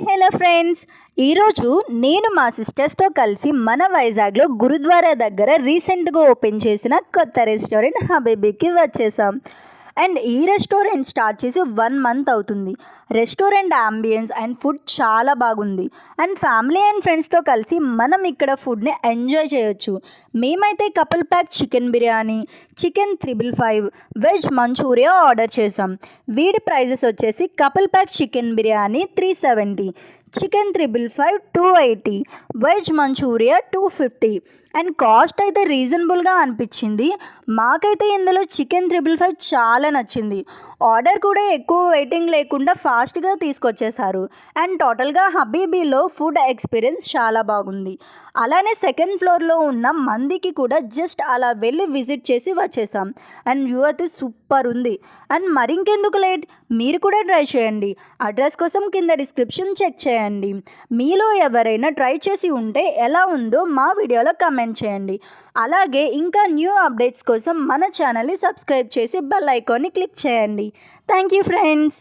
Hello friends, ఈరోజు నేను మా సిస్టర్స్తో కలిసి మన వైజాగ్లో గురుద్వారా దగ్గర రీసెంట్గా ఓపెన్ చేసిన కొత్త రెస్టారెంట్ హబీబీకి వచ్చేసాం. అండ్ ఈ రెస్టారెంట్ స్టార్ట్ చేసి 1 మంత్ అవుతుంది. రెస్టారెంట్ అంబియన్స్ అండ్ ఫుడ్ చాలా బాగుంది. అండ్ ఫ్యామిలీ అండ్ ఫ్రెండ్స్తో కలిసి మనం ఇక్కడ ఫుడ్ని ఎంజాయ్ చేయొచ్చు. మేమైతే couple pack chicken biryani, chicken 355, veg manchurian order చేసాం. వీడి ప్రైజెస్ వచ్చేసి couple pack chicken biryani 370, chicken 355 280, veg manchurian 250. And cost అయితే రీజనబుల్గా అనిపించింది. మాకైతే ఇందులో చికెన్ 355 చాలా నచ్చింది. ఆర్డర్ కూడా ఎక్కువ వెయిటింగ్ లేకుండా ఫాస్ట్గా తీసుకొచ్చేసారు. అండ్ టోటల్గా హబీబీలో ఫుడ్ ఎక్స్పీరియన్స్ చాలా బాగుంది. అలానే సెకండ్ ఫ్లోర్లో ఉన్న మందికి కూడా జస్ట్ అలా వెళ్ళి విజిట్ చేసి వచ్చేసాం. అండ్ వ్యూ అయితే సూపర్ ఉంది. అండ్ మరింకెందుకు లేట్, మీరు కూడా ట్రై చేయండి. అడ్రస్ కోసం కింద డిస్క్రిప్షన్ చెక్ చేయండి. మీలో ఎవరైనా ట్రై చేసి ఉంటే ఎలా ఉందో మా వీడియోలో కమెంట్ చేయండి. అలాగే ఇంకా న్యూ అప్డేట్స్ కోసం మన ఛానల్ని సబ్స్క్రైబ్ చేసి బెల్ ఐకాన్ని క్లిక్ చేయండి. Thank you friends.